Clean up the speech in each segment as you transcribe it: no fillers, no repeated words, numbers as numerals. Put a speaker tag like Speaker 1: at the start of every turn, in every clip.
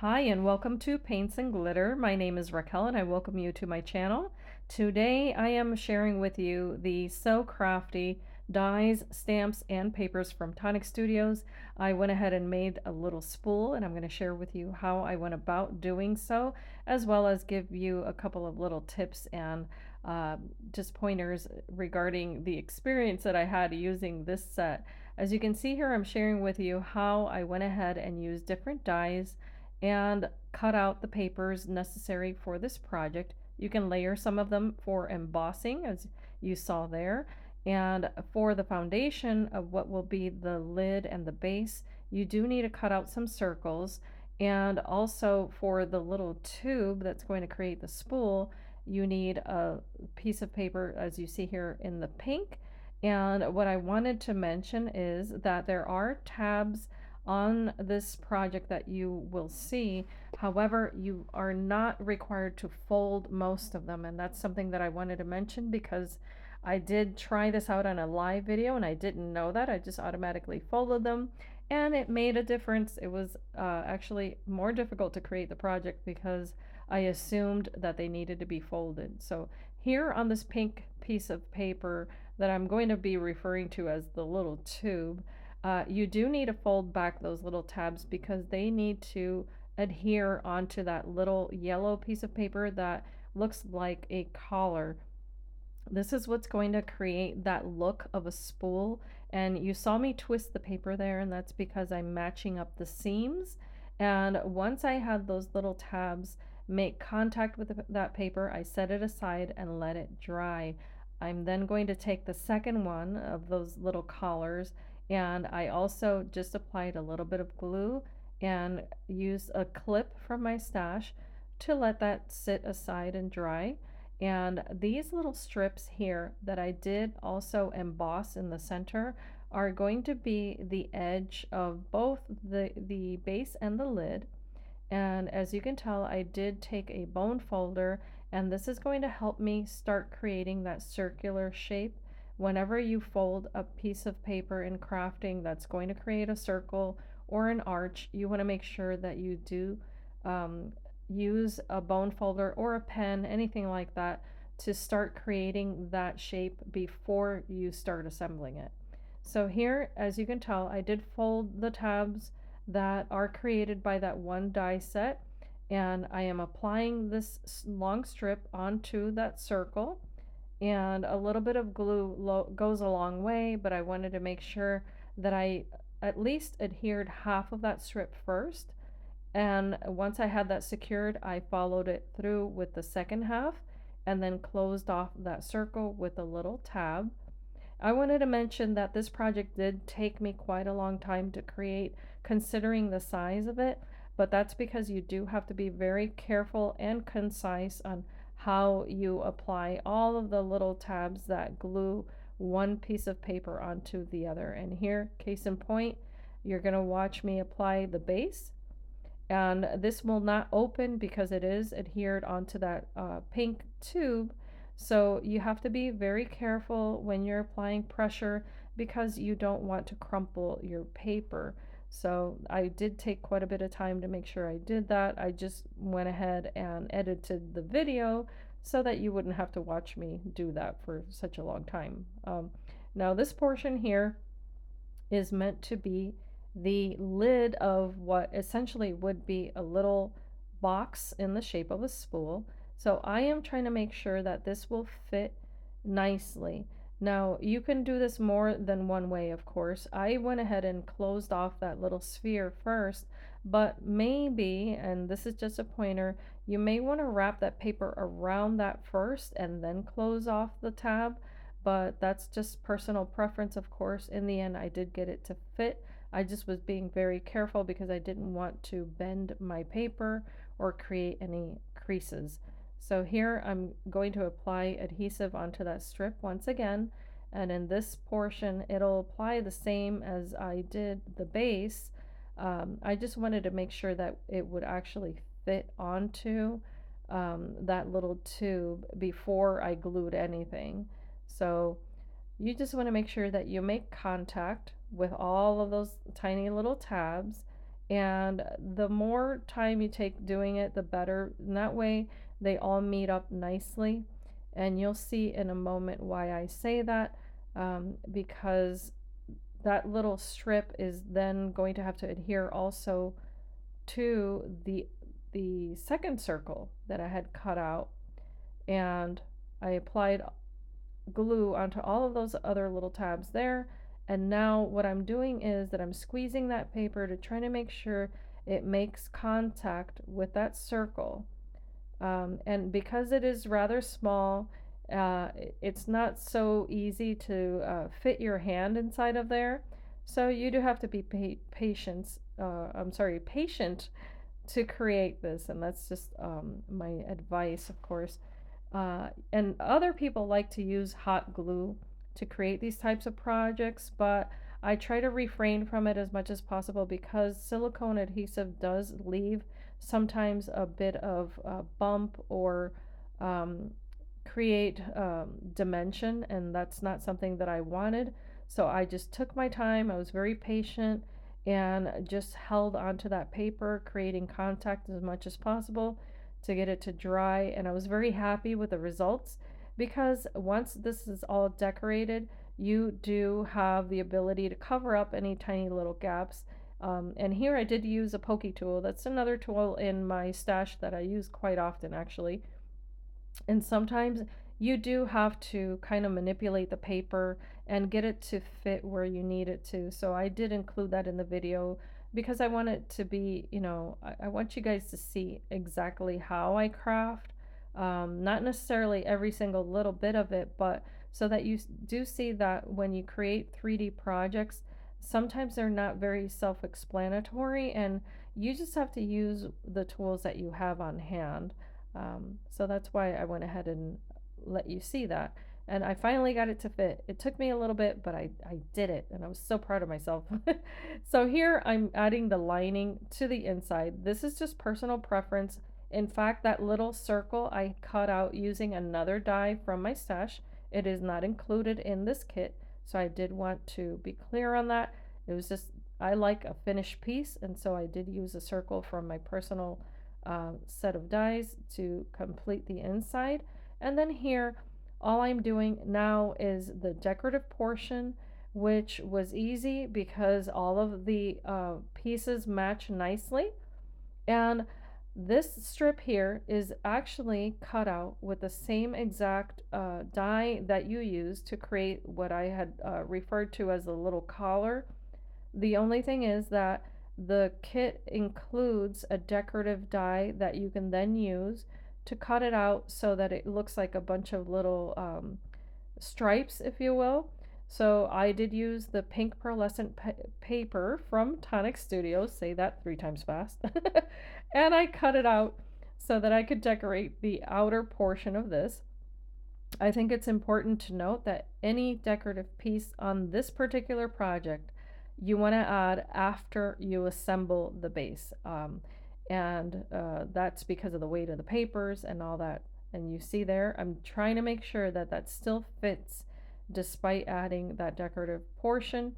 Speaker 1: Hi and welcome to Paints and Glitter. My name is Raquel and I welcome you to my channel. Today I am sharing with you the So Crafty dies, stamps, and papers from Tonic Studios. I went ahead and made a little spool and I'm going to share with you how I went about doing so, as well as give you a couple of little tips and just pointers regarding the experience that I had using this set. As you can see here, I'm sharing with you how I went ahead and used different dies and cut out the papers necessary for this project. You can layer some of them for embossing, as you saw there. And for the foundation of what will be the lid and the base, you do need to cut out some circles. And also for the little tube that's going to create the spool, you need a piece of paper, as you see here in the pink. And what I wanted to mention is that there are tabs on this project that you will see. However, you are not required to fold most of them, and that's something that I wanted to mention because I did try this out on a live video and I didn't know that. I just automatically folded them and it made a difference. It was actually more difficult to create the project because I assumed that they needed to be folded. So here on this pink piece of paper that I'm going to be referring to as the little tube, you do need to fold back those little tabs because they need to adhere onto that little yellow piece of paper that looks like a collar. This is what's going to create that look of a spool. And you saw me twist the paper there, and that's because I'm matching up the seams. And once I had those little tabs make contact with that paper, I set it aside and let it dry. I'm then going to take the second one of those little collars, and I also just applied a little bit of glue and used a clip from my stash to let that sit aside and dry. And these little strips here that I did also emboss in the center are going to be the edge of both the base and the lid. And as you can tell, I did take a bone folder, and this is going to help me start creating that circular shape. Whenever you fold a piece of paper in crafting that's going to create a circle or an arch, you want to make sure that you do um, use a bone folder or a pen, anything like that, to start creating that shape before you start assembling it. So here, as you can tell, I did fold the tabs that are created by that one die set, and I am applying this long strip onto that circle, and a little bit of glue goes a long way, but I wanted to make sure that I at least adhered half of that strip first. And once I had that secured, I followed it through with the second half and then closed off that circle with a little tab. I wanted to mention that this project did take me quite a long time to create, considering the size of it, but that's because you do have to be very careful and concise on how you apply all of the little tabs that glue one piece of paper onto the other. And here, case in point, you're going to watch me apply the base, and this will not open because it is adhered onto that pink tube. So you have to be very careful when you're applying pressure because you don't want to crumple your paper. So I did take quite a bit of time to make sure I did that. I just went ahead and edited the video so that you wouldn't have to watch me do that for such a long time. Now this portion here is meant to be the lid of what essentially would be a little box in the shape of a spool. So I am trying to make sure that this will fit nicely. Now you can do this more than one way, of course. I went ahead and closed off that little sphere first, but maybe, and this is just a pointer, you may want to wrap that paper around that first and then close off the tab, but that's just personal preference, of course. In the end, I did get it to fit. I just was being very careful because I didn't want to bend my paper or create any creases. So here I'm going to apply adhesive onto that strip once again, and in this portion it'll apply the same as I did the base. I just wanted to make sure that it would actually fit onto that little tube before I glued anything. So you just want to make sure that you make contact with all of those tiny little tabs, And the more time you take doing it, the better. And that way they all meet up nicely. And you'll see in a moment why I say that, because that little strip is then going to have to adhere also to the second circle that I had cut out, and I applied glue onto all of those other little tabs there. And now what I'm doing is that I'm squeezing that paper to try to make sure it makes contact with that circle. And because it is rather small, it's not so easy to fit your hand inside of there. So you do have to be patient to create this, and that's just my advice, of course. And other people like to use hot glue to create these types of projects, but I try to refrain from it as much as possible because silicone adhesive does leave sometimes a bit of bump or um, create dimension, and that's not something that I wanted. So I just took my time, I was very patient, and just held onto that paper, creating contact as much as possible to get it to dry. And I was very happy with the results because once this is all decorated, you do have the ability to cover up any tiny little gaps. And here I did use a pokey tool. That's another tool in my stash that I use quite often, actually. And sometimes you do have to kind of manipulate the paper and get it to fit where you need it to. So I did include that in the video because I want it to be, I want you guys to see exactly how I craft. Not necessarily every single little bit of it, but so that you do see that when you create 3D projects, sometimes they're not very self-explanatory, and you just have to use the tools that you have on hand. So that's why I went ahead and let you see that. And I finally got it to fit. It took me a little bit, but I did it, and I was so proud of myself. So here I'm adding the lining to the inside. This is just personal preference. In fact, that little circle I cut out using another die from my stash. It is not included in this kit, so I did want to be clear on that. It was just, I like a finished piece, and so I did use a circle from my personal set of dies to complete the inside. And then here, all I'm doing now is the decorative portion, which was easy because all of the pieces match nicely. And this strip here is actually cut out with the same exact die that you use to create what I had referred to as a little collar. The only thing is that the kit includes a decorative die that you can then use to cut it out so that it looks like a bunch of little stripes, if you will. So I did use the pink pearlescent paper from Tonic Studios, say that 3 times fast, and I cut it out so that I could decorate the outer portion of this. I think it's important to note that any decorative piece on this particular project you want to add after you assemble the base. And that's because of the weight of the papers and all that. And you see there, I'm trying to make sure that that still fits despite adding that decorative portion.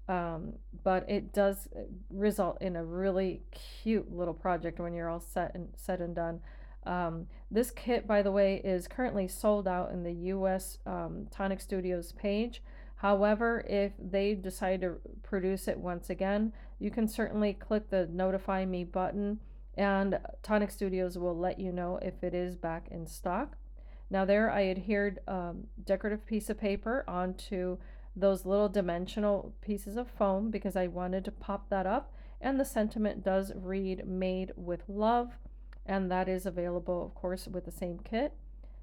Speaker 1: But it does result in a really cute little project when you're all said and done. This kit, by the way, is currently sold out in the US Tonic Studios page. However, if they decide to produce it once again, you can certainly click the notify me button, and Tonic Studios will let you know if it is back in stock. Now there I adhered decorative piece of paper onto those little dimensional pieces of foam because I wanted to pop that up, and the sentiment does read made with love, and that is available of course with the same kit.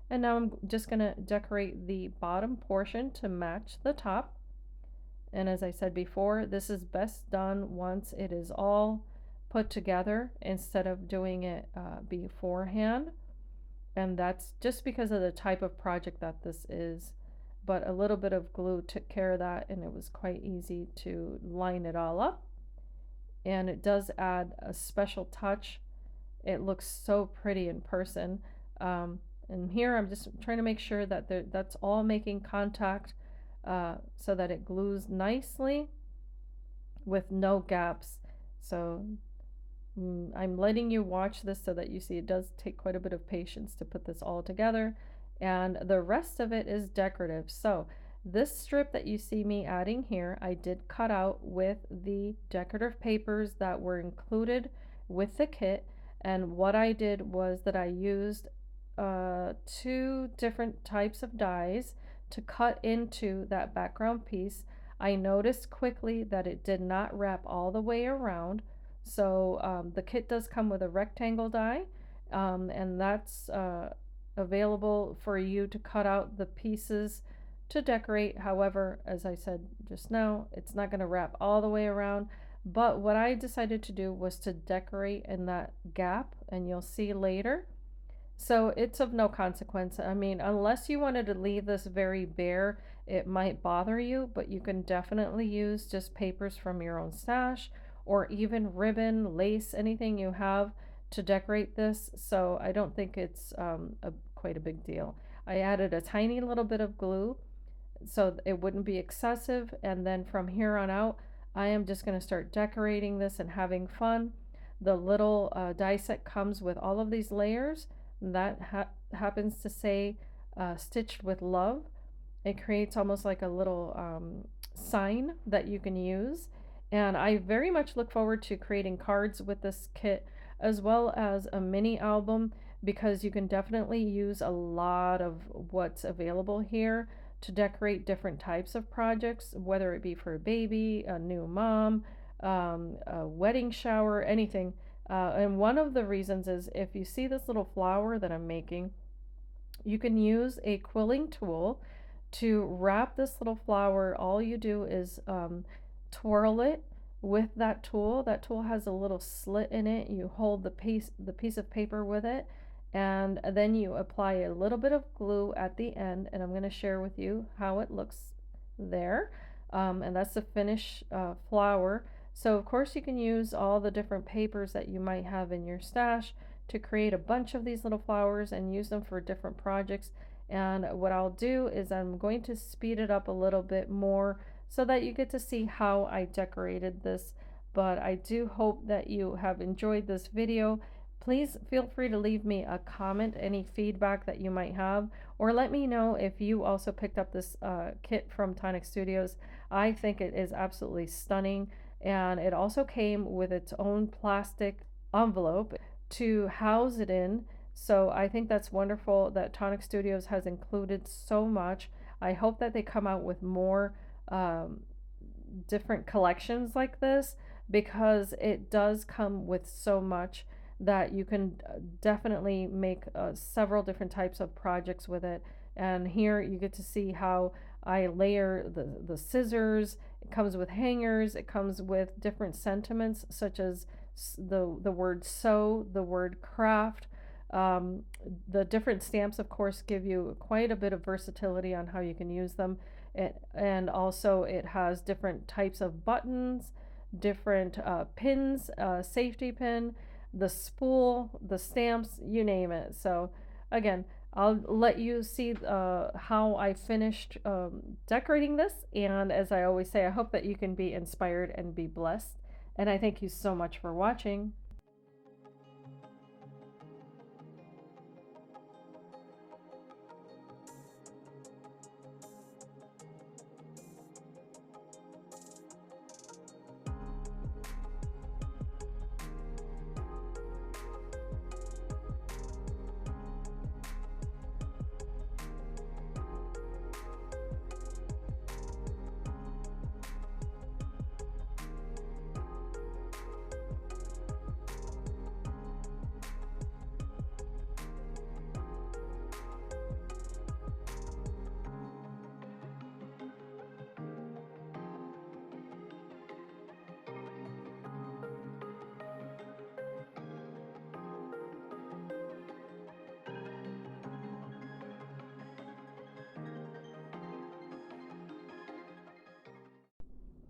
Speaker 1: And now I'm just going to decorate the bottom portion to match the top. And as I said before, this is best done once it is all put together instead of doing it beforehand. And that's just because of the type of project that this is. But a little bit of glue took care of that, and it was quite easy to line it all up. And it does add a special touch. It looks so pretty in person. And here I'm just trying to make sure that that's all making contact so that it glues nicely with no gaps. So I'm letting you watch this so that you see it does take quite a bit of patience to put this all together, and the rest of it is decorative. So this strip that you see me adding here, I did cut out with the decorative papers that were included with the kit, and what I did was that I used two different types of dies to cut into that background piece. I noticed quickly that it did not wrap all the way around, so the kit does come with a rectangle die, and that's available for you to cut out the pieces to decorate. However, as I said just now, it's not going to wrap all the way around. But what I decided to do was to decorate in that gap, and you'll see later. So it's of no consequence. I mean, unless you wanted to leave this very bare, it might bother you, but you can definitely use just papers from your own stash or even ribbon, lace, anything you have to decorate this. So I don't think it's quite a big deal. I added a tiny little bit of glue so it wouldn't be excessive, and then from here on out, I am just going to start decorating this and having fun. The little die set comes with all of these layers that happens to say stitched with love. It creates almost like a little sign that you can use. And I very much look forward to creating cards with this kit as well as a mini album, because you can definitely use a lot of what's available here to decorate different types of projects, whether it be for a baby, a new mom, a wedding shower, anything. And one of the reasons is if you see this little flower that I'm making, you can use a quilling tool to wrap this little flower. All you do is twirl it with that tool. That tool has a little slit in it. You hold the piece of paper with it, and then you apply a little bit of glue at the end, and I'm going to share with you how it looks there. And that's the finished flower. So of course you can use all the different papers that you might have in your stash to create a bunch of these little flowers and use them for different projects. And what I'll do is I'm going to speed it up a little bit more so that you get to see how I decorated this. But I do hope that you have enjoyed this video. Please feel free to leave me a comment, any feedback that you might have, or let me know if you also picked up this kit from Tonic Studios. I think it is absolutely stunning, and it also came with its own plastic envelope to house it in. So I think that's wonderful that Tonic Studios has included so much. I hope that they come out with more different collections like this, because it does come with so much that you can definitely make several different types of projects with it. And here you get to see how I layer the scissors. It comes with hangers. It comes with different sentiments such as the word sew, the word craft. Um, the different stamps, of course, give you quite a bit of versatility on how you can use them. And also it has different types of buttons, different pins, safety pin, the spool, the stamps, you name it. So again, I'll let you see how I finished decorating this. And as I always say, I hope that you can be inspired and be blessed. And I thank you so much for watching.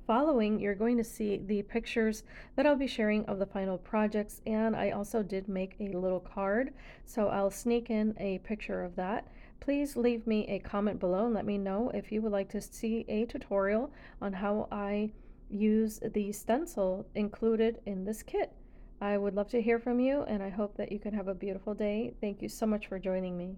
Speaker 1: Following, you're going to see the pictures that I'll be sharing of the final projects, and I also did make a little card, so I'll sneak in a picture of that. Please leave me a comment below and let me know if you would like to see a tutorial on how I use the stencil included in this kit. I would love to hear from you, and I hope that you can have a beautiful day. Thank you so much for joining me.